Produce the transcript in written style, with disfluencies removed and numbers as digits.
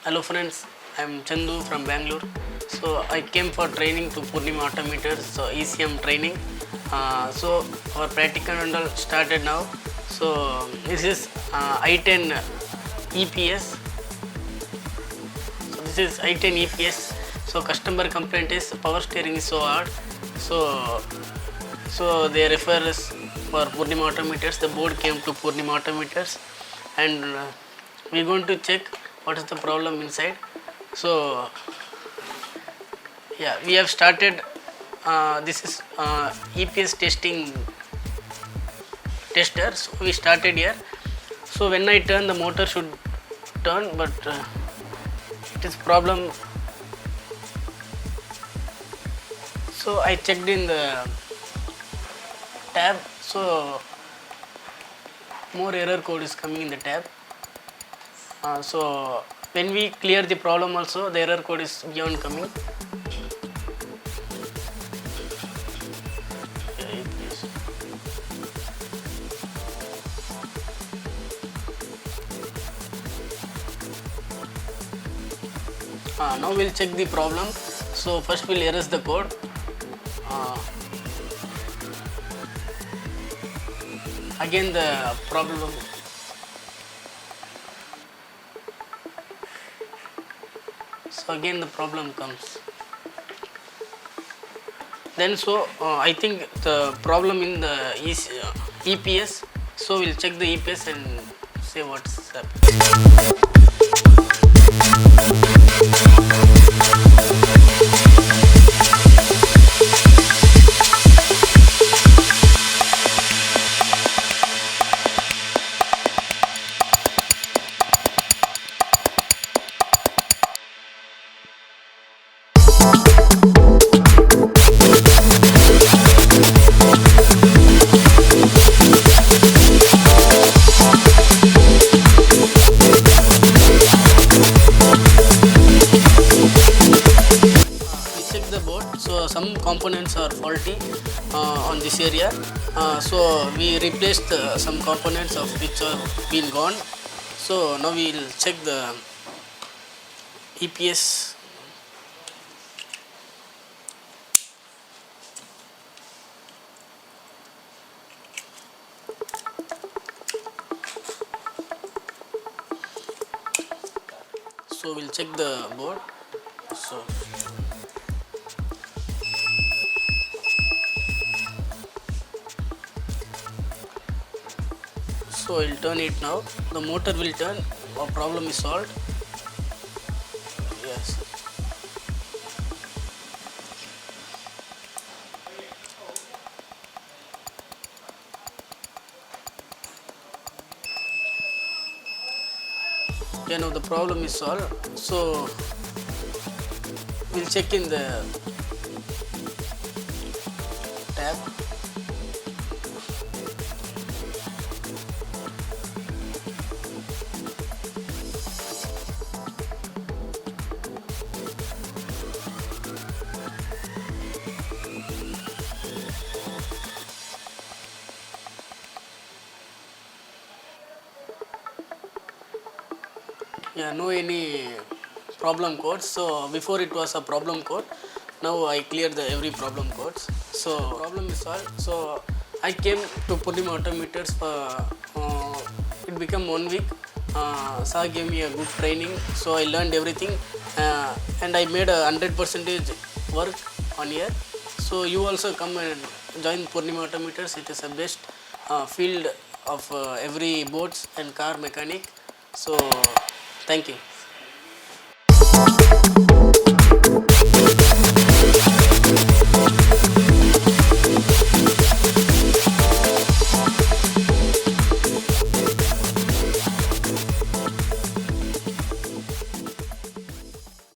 Hello friends, I am Chandu from Bangalore. So I came for training to Purnima Autometers, so ECM training. So our practical and all started now. So this is i10 EPS. So this is i10 EPS. So customer complaint is power steering is so hard. So they refer us for Purnima Autometers. The board came to Purnima Autometers, and we're going to check what is the problem inside. So yeah, we have started. This is EPS testing tester. So we started here. So when I turn, the motor should turn, but it is problem. So I checked in the tab. So more error code is coming in the tab. So when we clear the problem also, the error code is beyond coming. Now we'll check the problem. So first we'll erase the code. Again the problem. So again the problem comes. Then I think the problem in the EPS. So we'll check the EPS and say what's happening. So some components are faulty on this area. So we replaced some components of which are been gone. So now we will check the EPS. So we'll check the board. So I'll turn it now. The motor will turn. Our problem is solved. Yes. Yeah, now the problem is solved. So we'll check in the tab. Yeah, no any problem codes. So before it was a problem code. Now I cleared the every problem codes. So problem is solved. So I came to Purnima Autometers for it became 1 week. Sir gave me a good training. So I learned everything and I made 100% work on here. So you also come and join Purnima Autometers. It is the best field of every boats and car mechanic. So thank you.